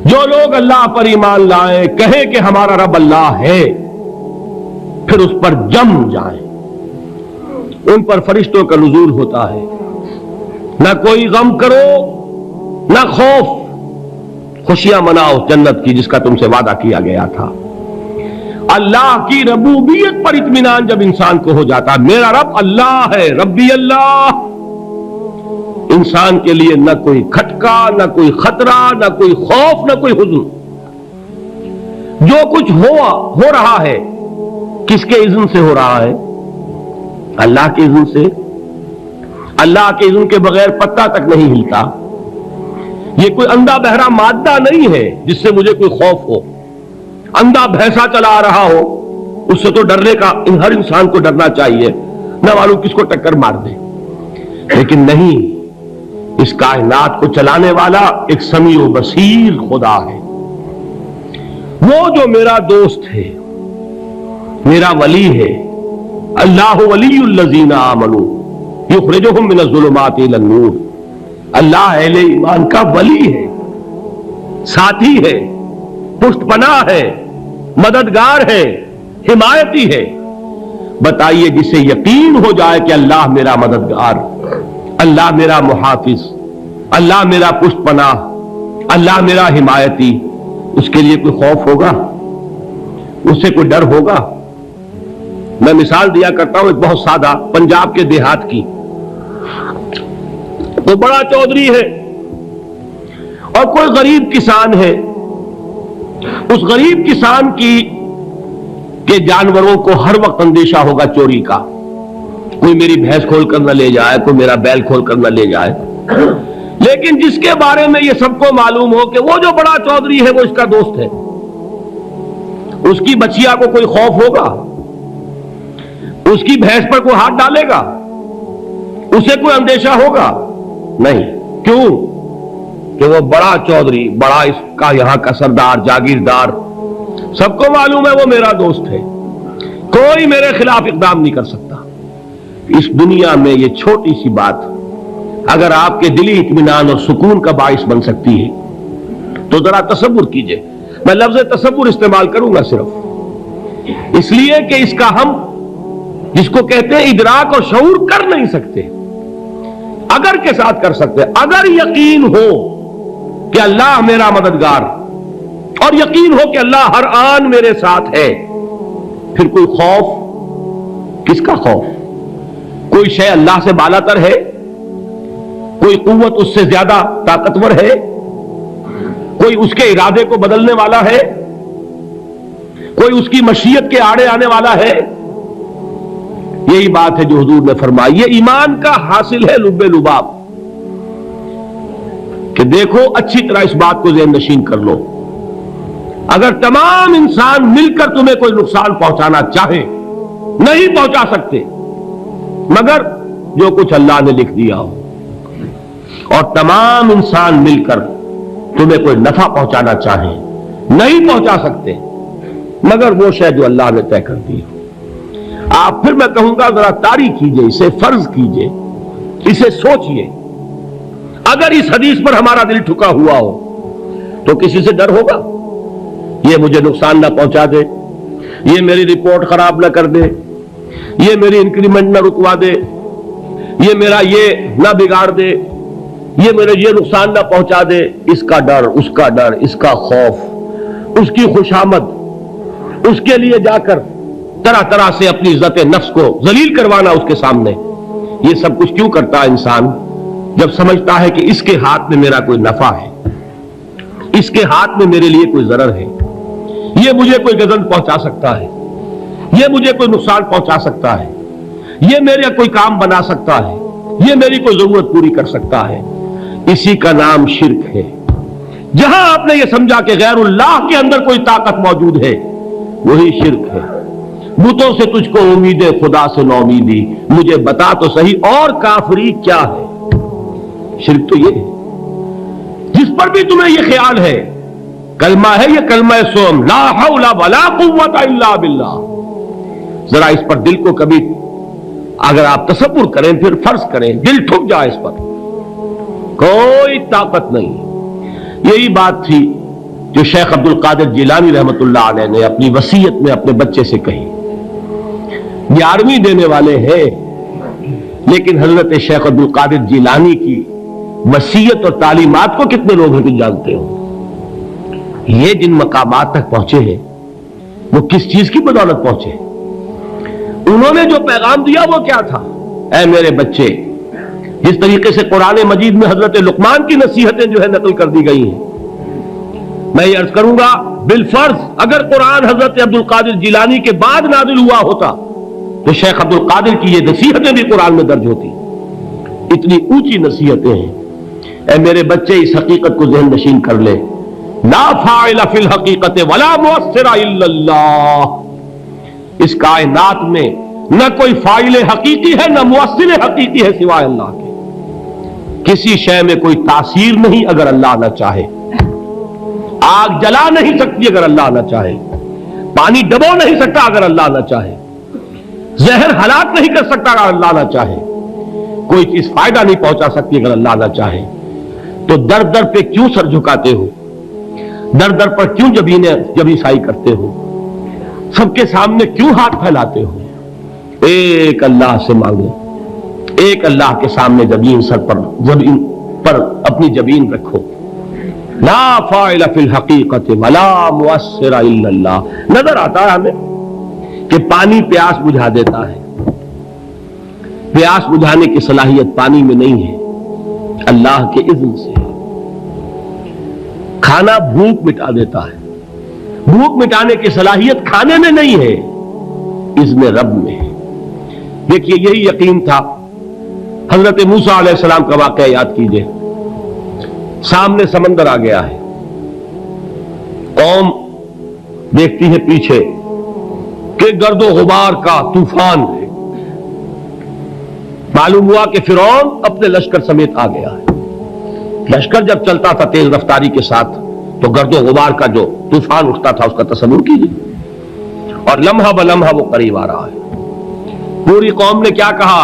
جو لوگ اللہ پر ایمان لائیں، کہیں کہ ہمارا رب اللہ ہے، پھر اس پر جم جائیں، ان پر فرشتوں کا نزول ہوتا ہے، نہ کوئی غم کرو نہ خوف، خوشیاں مناؤ جنت کی جس کا تم سے وعدہ کیا گیا تھا۔ اللہ کی ربوبیت پر اطمینان جب انسان کو ہو جاتا، میرا رب اللہ ہے، ربی اللہ، انسان کے لیے نہ کوئی کھٹکا، نہ کوئی خطرہ، نہ کوئی خوف، نہ کوئی حزن۔ جو کچھ ہو رہا ہے کس کے اذن سے ہو رہا ہے؟ اللہ کے اذن سے۔ اللہ کے اذن کے بغیر پتا تک نہیں ہلتا۔ یہ کوئی اندھا بہرا مادہ نہیں ہے جس سے مجھے کوئی خوف ہو۔ اندھا بھینسا چلا آ رہا ہو اس سے تو ڈرنے کا ہر انسان کو ڈرنا چاہیے، نہ معلوم کس کو ٹکر مار دے، لیکن نہیں، اس کائنات کو چلانے والا ایک سمیع و بصیر خدا ہے، وہ جو میرا دوست ہے، میرا ولی ہے۔ اللہ ولی الذین آمنوا یخرجہم من الظلمات الی النور۔ اللہ اہل ایمان کا ولی ہے، ساتھی ہے، پشت پناہ ہے، مددگار ہے، حمایتی ہے۔ بتائیے جسے یقین ہو جائے کہ اللہ میرا مددگار، اللہ میرا محافظ، اللہ میرا پشت پناہ، اللہ میرا حمایتی، اس کے لیے کوئی خوف ہوگا؟ اس سے کوئی ڈر ہوگا؟ میں مثال دیا کرتا ہوں ایک بہت سادہ، پنجاب کے دیہات کی۔ وہ بڑا چودھری ہے اور کوئی غریب کسان ہے۔ اس غریب کسان کے جانوروں کو ہر وقت اندیشہ ہوگا چوری کا، کوئی میری بھینس کھول کر نہ لے جائے، کوئی میرا بیل کھول کر نہ لے جائے۔ لیکن جس کے بارے میں یہ سب کو معلوم ہو کہ وہ جو بڑا چودھری ہے وہ اس کا دوست ہے، اس کی بچیا کو کوئی خوف ہوگا؟ اس کی بھینس پر کوئی ہاتھ ڈالے گا؟ اسے کوئی اندیشہ ہوگا؟ نہیں۔ کیوں؟ کہ وہ بڑا چودھری، بڑا اس کا یہاں کا سردار، جاگیردار، سب کو معلوم ہے وہ میرا دوست ہے، کوئی میرے خلاف اقدام نہیں کر سکتا۔ اس دنیا میں یہ چھوٹی سی بات اگر آپ کے دلی اطمینان اور سکون کا باعث بن سکتی ہے تو ذرا تصور کیجئے۔ میں لفظ تصور استعمال کروں گا صرف اس لیے کہ اس کا ہم جس کو کہتے ہیں ادراک اور شعور کر نہیں سکتے، اگر کے ساتھ کر سکتے۔ اگر یقین ہو کہ اللہ میرا مددگار اور یقین ہو کہ اللہ ہر آن میرے ساتھ ہے، پھر کوئی خوف؟ کس کا خوف؟ کوئی شے اللہ سے بالا تر ہے؟ کوئی قوت اس سے زیادہ طاقتور ہے؟ کوئی اس کے ارادے کو بدلنے والا ہے؟ کوئی اس کی مشیت کے آڑے آنے والا ہے؟ یہی بات ہے جو حضور نے فرمائی۔ یہ ایمان کا حاصل ہے لب لباب، کہ دیکھو اچھی طرح اس بات کو ذہن نشین کر لو، اگر تمام انسان مل کر تمہیں کوئی نقصان پہنچانا چاہے نہیں پہنچا سکتے، مگر جو کچھ اللہ نے لکھ دیا ہو، اور تمام انسان مل کر تمہیں کوئی نفع پہنچانا چاہیں نہیں پہنچا سکتے، مگر وہ شے جو اللہ نے طے کر دی ہو۔ آپ پھر میں کہوں گا ذرا طاری کیجئے، اسے فرض کیجئے، اسے سوچئے۔ اگر اس حدیث پر ہمارا دل ٹھکا ہوا ہو تو کسی سے ڈر ہوگا؟ یہ مجھے نقصان نہ پہنچا دے، یہ میری رپورٹ خراب نہ کر دے، یہ میری انکریمنٹ نہ رکوا دے، یہ میرا یہ نہ بگاڑ دے، یہ میرے یہ نقصان نہ پہنچا دے۔ اس کا ڈر، اس کا ڈر، اس کا خوف، اس کی خوشامد، اس کے لیے جا کر طرح طرح سے اپنی عزت نفس کو ذلیل کروانا اس کے سامنے، یہ سب کچھ کیوں کرتا ہے انسان؟ جب سمجھتا ہے کہ اس کے ہاتھ میں میرا کوئی نفع ہے، اس کے ہاتھ میں میرے لیے کوئی ضرر ہے، یہ مجھے کوئی گزن پہنچا سکتا ہے، یہ مجھے کوئی نقصان پہنچا سکتا ہے، یہ میرا کوئی کام بنا سکتا ہے، یہ میری کوئی ضرورت پوری کر سکتا ہے، اسی کا نام شرک ہے۔ جہاں آپ نے یہ سمجھا کہ غیر اللہ کے اندر کوئی طاقت موجود ہے، وہی شرک ہے۔ بتوں سے تجھ کو امید ہے، خدا سے نو امیدی، مجھے بتا تو صحیح اور کافری کیا ہے؟ شرک تو یہ ہے۔ جس پر بھی تمہیں یہ خیال ہے، کلمہ ہے یہ کلمہ سوم، لا حول ولا قوت الا باللہ، ذرا اس پر دل کو کبھی اگر آپ تصور کریں، پھر فرض کریں، دل ٹھک جائے اس پر، کوئی طاقت نہیں۔ یہی بات تھی جو شیخ عبد القادر جیلانی رحمت اللہ علیہ نے اپنی وصیت میں اپنے بچے سے کہی. 11ویں دینے والے ہیں، لیکن حضرت شیخ عبد القادر جیلانی کی وصیت اور تعلیمات کو کتنے لوگ ہیں کہ جانتے ہو؟ یہ جن مقامات تک پہنچے ہیں وہ کس چیز کی بدولت پہنچے؟ انہوں نے جو پیغام دیا وہ کیا تھا؟ اے میرے بچے، جس طریقے سے قرآن مجید میں حضرت لقمان کی نصیحتیں جو ہے نقل کر دی گئی ہیں، میں یہ عرض کروں گا بالفرض اگر قرآن حضرت عبد القادر جیلانی کے بعد نازل ہوا ہوتا تو شیخ عبد القادر کی یہ نصیحتیں بھی قرآن میں درج ہوتی. اتنی اونچی نصیحتیں ہیں. اے میرے بچے، اس حقیقت کو ذہن نشین کر لے، لا فاعل فی الحقیقت ولا مؤثر الا اللہ. اس کائنات میں نہ کوئی فاعل حقیقی ہے نہ مؤثر حقیقی ہے سوائے اللہ کے. کسی شے میں کوئی تاثیر نہیں اگر اللہ نہ چاہے. آگ جلا نہیں سکتی اگر اللہ نہ چاہے. پانی ڈبو نہیں سکتا اگر اللہ نہ چاہے. زہر ہلاک نہیں کر سکتا اگر اللہ نہ چاہے. کوئی چیز فائدہ نہیں پہنچا سکتی اگر اللہ نہ چاہے. تو در در پہ کیوں سر جھکاتے ہو؟ در در پر کیوں جبیں سائی کرتے ہو؟ سب کے سامنے کیوں ہاتھ پھیلاتے ہو؟ ایک اللہ سے مانگو، ایک اللہ کے سامنے جبین پر اپنی جبین رکھو. لا فاعل فی الحقیقت ولا مؤثر الا اللہ. نظر آتا ہے ہمیں کہ پانی پیاس بجھا دیتا ہے. پیاس بجھانے کی صلاحیت پانی میں نہیں ہے، اللہ کے اذن سے. کھانا بھوک مٹا دیتا ہے. بھوک مٹانے کی صلاحیت کھانے میں نہیں ہے، اذن رب میں ہے. دیکھیے یہی یقین تھا. حضرت موسیٰ علیہ السلام کا واقعہ یاد کیجئے. سامنے سمندر آ گیا ہے، قوم دیکھتی ہے پیچھے کہ گرد و غبار کا طوفان ہے. معلوم ہوا کہ فرعون اپنے لشکر سمیت آ گیا ہے. لشکر جب چلتا تھا تیز رفتاری کے ساتھ تو گرد و غبار کا جو طوفان اٹھتا تھا اس کا تصور کیجیے. اور لمحہ بلمحہ وہ قریب آ رہا ہے. پوری قوم نے کیا کہا؟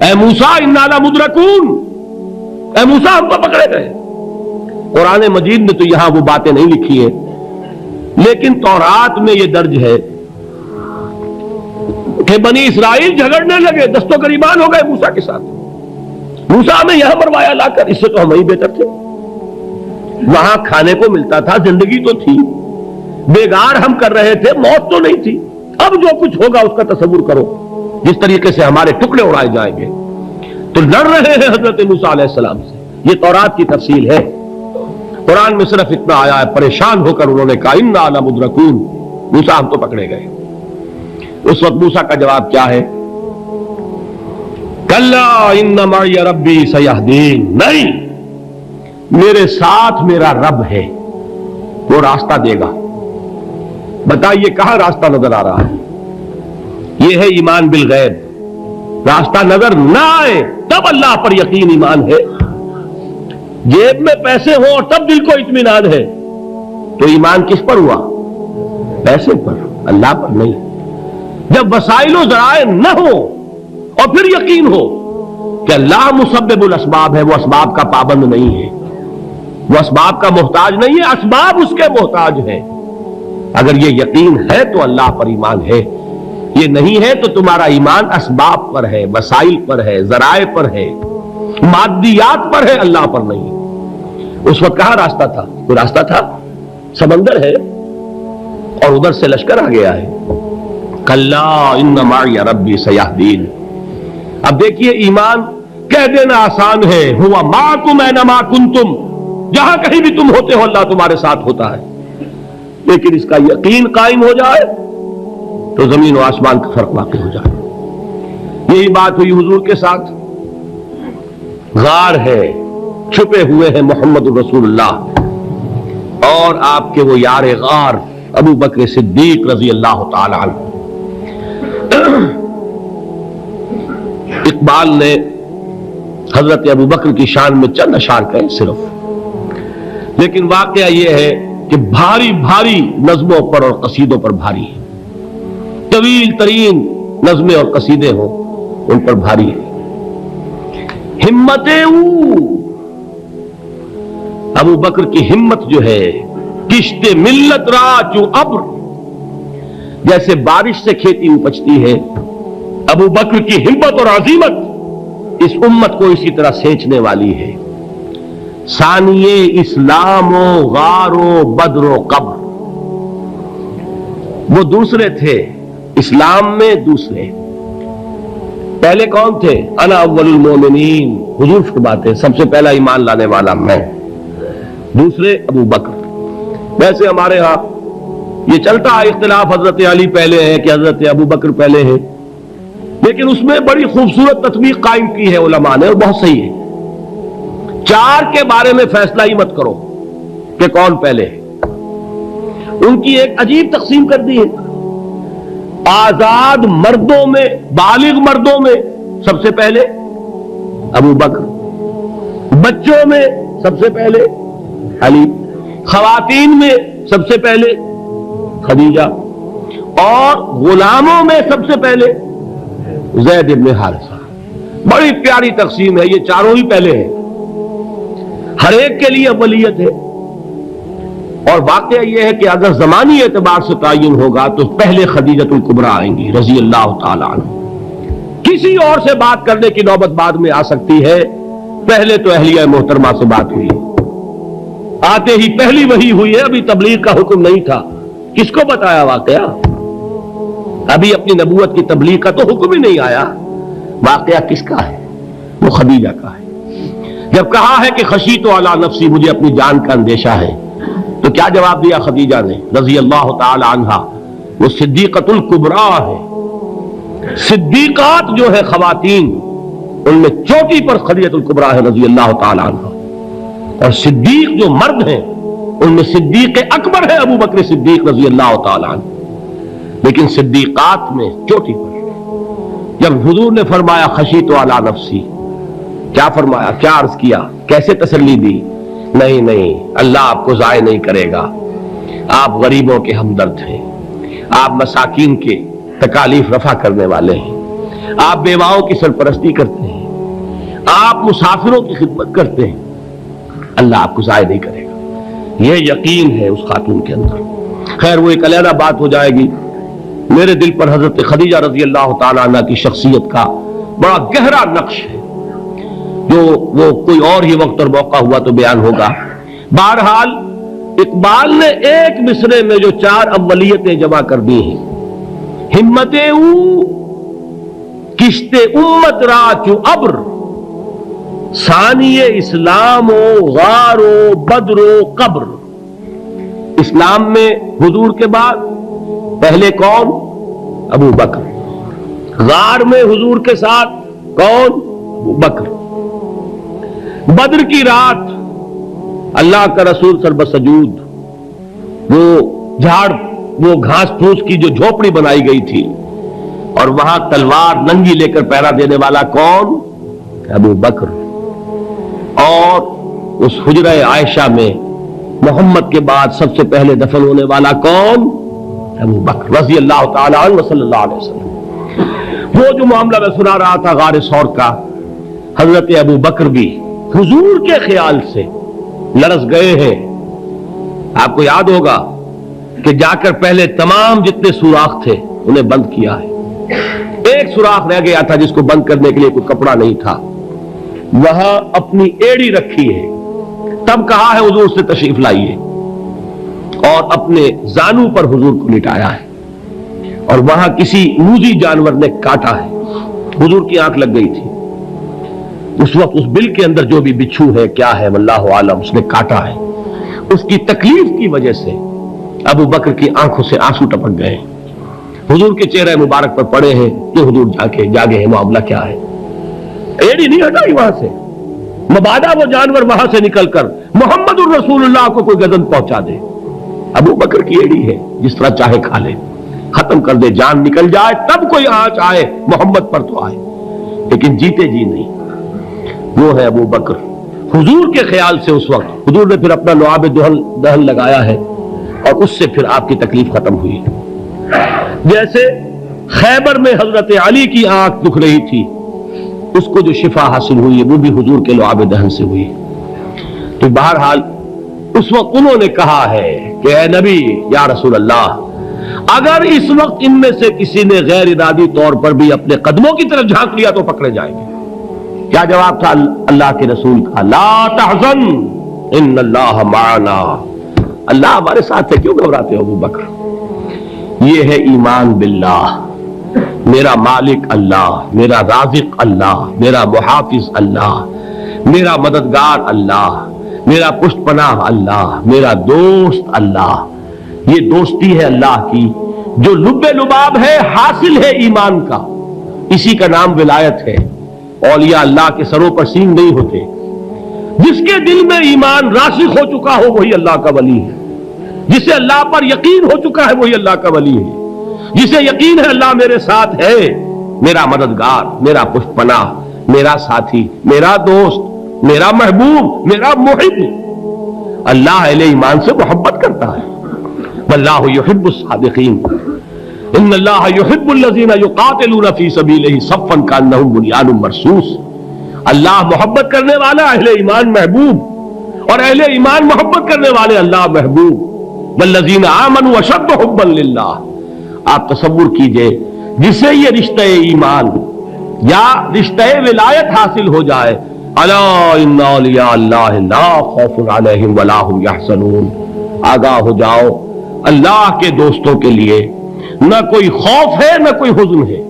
اے موسیٰ انا لمدرکون، اے موسیٰ ہم کو پکڑے گئے. قرآن مجید میں تو یہاں وہ باتیں نہیں لکھی ہیں، لیکن تورات میں یہ درج ہے کہ بنی اسرائیل جھگڑنے لگے، دست و گریبان ہو گئے موسیٰ کے ساتھ. موسیٰ ہمیں یہاں مروایا لا کر، اس سے تو ہم ہی بہتر تھے. وہاں کھانے کو ملتا تھا، زندگی تو تھی، بیگار ہم کر رہے تھے، موت تو نہیں تھی. اب جو کچھ ہوگا اس کا تصور کرو، جس طریقے سے ہمارے ٹکڑے اڑائے جائیں گے. تو لڑ رہے ہیں حضرت موسیٰ علیہ السلام سے. یہ تورات کی تفصیل ہے. قرآن میں صرف اتنا آیا ہے، پریشان ہو کر انہوں نے کہا انا لمدرکون، موسیٰ ہم تو پکڑے گئے. اس وقت موسیٰ کا جواب کیا ہے؟ کلا ان معی ربی سیہدین. نہیں، میرے ساتھ میرا رب ہے، وہ راستہ دے گا. بتائیے کہاں راستہ نظر آ رہا ہے؟ یہ ہے ایمان بالغیب. راستہ نظر نہ آئے تب اللہ پر یقین ایمان ہے. جیب میں پیسے ہوں اور تب دل کو اطمینان ہے تو ایمان کس پر ہوا؟ پیسے پر، اللہ پر نہیں. جب وسائل و ذرائع نہ ہو اور پھر یقین ہو کہ اللہ مسبب الاسباب ہے، وہ اسباب کا پابند نہیں ہے، وہ اسباب کا محتاج نہیں ہے، اسباب اس کے محتاج ہے. اگر یہ یقین ہے تو اللہ پر ایمان ہے. یہ نہیں ہے تو تمہارا ایمان اسباب پر ہے، وسائل پر ہے، ذرائع پر ہے، مادیات پر ہے، اللہ پر نہیں. اس وقت کہاں راستہ تھا؟ کوئی راستہ تھا؟ سمندر ہے اور ادھر سے لشکر آ گیا ہے. کلا ان معی ربی سیہدین. اب دیکھیے ایمان کہہ دینا آسان ہے، ہوا معکم اینما کنتم، جہاں کہیں بھی تم ہوتے ہو اللہ تمہارے ساتھ ہوتا ہے. لیکن اس کا یقین قائم ہو جائے تو زمین و آسمان کا فرق واقع ہو جائے. یہی بات ہوئی حضور کے ساتھ. غار ہے، چھپے ہوئے ہیں محمد رسول اللہ اور آپ کے وہ یار غار ابو بکر صدیق رضی اللہ تعالی عنہ. اقبال نے حضرت ابو بکر کی شان میں چند اشعار کہے صرف، لیکن واقعہ یہ ہے کہ بھاری بھاری نظموں پر اور قصیدوں پر بھاری ہے. طویل ترین نظمیں اور قصیدے ہوں ان پر بھاری ہے. ہمت ابو بکر کی ہمت جو ہے کشت ملت را چو ابر، جیسے بارش سے کھیتی اپجتی ہے، ابو بکر کی ہمت اور عزیمت اس امت کو اسی طرح سینچنے والی ہے۔ ثانیے اسلام و غار و بدر و قبر، وہ دوسرے تھے اسلام میں، دوسرے پہلے کون تھے؟ انا اول المومنین، حضور فرماتے ہیں سب سے پہلا ایمان لانے والا میں، دوسرے ابو بکر۔ ویسے ہمارے ہاں یہ چلتا ہے اختلاف، حضرت علی پہلے ہے کہ حضرت ابو بکر پہلے ہے، لیکن اس میں بڑی خوبصورت تطبیق قائم کی ہے علماء نے، اور بہت صحیح ہے۔ چار کے بارے میں فیصلہ ہی مت کرو کہ کون پہلے ہے، ان کی ایک عجیب تقسیم کر دی ہے۔ آزاد مردوں میں، بالغ مردوں میں سب سے پہلے ابو بکر، بچوں میں سب سے پہلے علی، خواتین میں سب سے پہلے خدیجہ، اور غلاموں میں سب سے پہلے زید بن حارثہ۔ بڑی پیاری تقسیم ہے، یہ چاروں ہی پہلے ہیں، ہر ایک کے لیے اولیت ہے۔ اور واقعہ یہ ہے کہ اگر زمانی اعتبار سے تعین ہوگا تو پہلے خدیجۃ الکبریٰ آئیں گی رضی اللہ تعالی عنہ، کسی اور سے بات کرنے کی نوبت بعد میں آ سکتی ہے، پہلے تو اہلیہ محترمہ سے بات ہوئی، آتے ہی پہلی وحی ہوئی ہے، ابھی تبلیغ کا حکم نہیں تھا، کس کو بتایا واقعہ؟ ابھی اپنی نبوت کی تبلیغ کا تو حکم ہی نہیں آیا، واقعہ کس کا ہے؟ وہ خدیجہ کا ہے۔ جب کہا ہے کہ خشیت علی نفسی، مجھے اپنی جان کا اندیشہ ہے، تو کیا جواب دیا خدیجہ نے رضی اللہ تعالی عنہا؟ وہ صدیقۃ الکبریٰ ہے، صدیقات جو ہے خواتین ان میں چوٹی پر خدیجۃ الکبریٰ ہے رضی اللہ تعالی عنہا، اور صدیق جو مرد ہیں ان میں صدیق اکبر ہے ابو بکر صدیق رضی اللہ تعالی عنہ، لیکن صدیقات میں چوٹی پر۔ جب حضور نے فرمایا خشیت علی نفسی، کیا فرمایا، کیا عرض کیا، کیسے تسلی دی؟ نہیں نہیں، اللہ آپ کو ضائع نہیں کرے گا، آپ غریبوں کے ہمدرد ہیں، آپ مساکین کے تکالیف رفع کرنے والے ہیں، آپ بیواؤں کی سرپرستی کرتے ہیں، آپ مسافروں کی خدمت کرتے ہیں، اللہ آپ کو ضائع نہیں کرے گا۔ یہ یقین ہے اس خاتون کے اندر۔ خیر وہ ایک علیحدہ بات ہو جائے گی۔ میرے دل پر حضرت خدیجہ رضی اللہ تعالی عنہ کی شخصیت کا بڑا گہرا نقش ہے، جو وہ کوئی اور ہی وقت اور موقع ہوا تو بیان ہوگا۔ بہرحال اقبال نے ایک مصرے میں جو چار اولیتیں جمع کر دی ہیں، ہمت او کشت امت را چو ابر، ثانی اسلام و غار و بدر و قبر۔ اسلام میں حضور کے بعد پہلے کون؟ ابو بکر۔ غار میں حضور کے ساتھ کون؟ ابو بکر۔ بدر کی رات اللہ کا رسول سر بسجود، وہ جھاڑ، وہ گھاس پھوس کی جو جھوپڑی بنائی گئی تھی، اور وہاں تلوار ننگی لے کر پہرا دینے والا کون؟ ابو بکر۔ اور اس حجرہ عائشہ میں محمد کے بعد سب سے پہلے دفن ہونے والا کون؟ ابو بکر رضی اللہ تعالی عنہ صلی اللہ علیہ وسلم۔ وہ جو معاملہ میں سنا رہا تھا غار ثور کا، حضرت ابو بکر بھی حضور کے خیال سے لرز گئے ہیں۔ آپ کو یاد ہوگا کہ جا کر پہلے تمام جتنے سوراخ تھے انہیں بند کیا ہے، ایک سوراخ رہ گیا تھا جس کو بند کرنے کے لیے کوئی کپڑا نہیں تھا، وہاں اپنی ایڑی رکھی ہے، تب کہا ہے حضور سے تشریف لائیے، اور اپنے زانو پر حضور کو لٹایا ہے، اور وہاں کسی موذی جانور نے کاٹا ہے، حضور کی آنکھ لگ گئی تھی اس وقت، اس بل کے اندر جو بھی بچھو ہے کیا ہے واللہ عالم، اس نے کاٹا ہے، اس کی تکلیف کی وجہ سے ابو بکر کی آنکھوں سے آنسو ٹپک گئے، حضور کے چہرے مبارک پر پڑے ہیں کہ حضور جاگے ہیں، معاملہ کیا ہے؟ ایڑی نہیں ہٹائی وہاں سے، مبادا وہ جانور وہاں سے نکل کر محمد الرسول اللہ کو کوئی گزن پہنچا دے، ابو بکر کی ایڑی ہے، جس طرح چاہے کھا لے، ختم کر دے، جان نکل جائے تب کوئی آنچ آئے، محمد پر تو آئے، لیکن جیتے جی نہیں۔ وہ ہے ابو بکر۔ حضور کے خیال سے اس وقت حضور نے پھر اپنا لعاب دہن لگایا ہے، اور اس سے پھر آپ کی تکلیف ختم ہوئی۔ جیسے خیبر میں حضرت علی کی آنکھ دکھ رہی تھی، اس کو جو شفا حاصل ہوئی وہ بھی حضور کے لعاب دہن سے ہوئی۔ تو بہرحال اس وقت انہوں نے کہا ہے کہ اے نبی یا رسول اللہ، اگر اس وقت ان میں سے کسی نے غیر ارادی طور پر بھی اپنے قدموں کی طرف جھانک لیا تو پکڑے جائیں گے۔ کیا جواب تھا اللہ کے رسول کا؟ لا تحزن ان اللہ معنا، اللہ ہمارے ساتھ ہے، کیوں گھبراتے ہو ابو بکر؟ یہ ہے ایمان باللہ، میرا مالک اللہ، میرا رازق اللہ، میرا محافظ اللہ، میرا مددگار اللہ، میرا پشت پناہ اللہ، میرا دوست اللہ۔ یہ دوستی ہے اللہ کی جو لب لباب ہے، حاصل ہے ایمان کا، اسی کا نام ولایت ہے۔ اولیاء اللہ کے سروں پر سینگ نہیں ہوتے، جس کے دل میں ایمان راسخ ہو چکا ہو وہی اللہ کا ولی ہے، جسے اللہ پر یقین ہو چکا ہے وہی اللہ کا ولی ہے، جسے یقین ہے اللہ میرے ساتھ ہے، میرا مددگار، میرا پشت پناہ، میرا ساتھی، میرا دوست، میرا محبوب، میرا محب۔ اللہ اہل ایمان سے محبت کرتا ہے۔ واللہ یحب الصادقین، ان اللہ یحب الذین یقاتلون فی سبیلہ صفا کانہم بنیان مرصوص۔ اللہ محبت کرنے والا، اہل ایمان محبوب، اور اہل ایمان محبت کرنے والے اللہ محبوب۔ والذین آمنوا اشد حبا للہ۔ آپ تصور کیجئے جسے یہ رشتہ ایمان یا رشتہ ولایت حاصل ہو جائے، الا ان اولیاء اللہ لا خوف علیہم ولا هم یحزنون، آگاہ ہو جاؤ، اللہ کے دوستوں کے لیے نہ کوئی خوف ہے نہ کوئی حزن ہے۔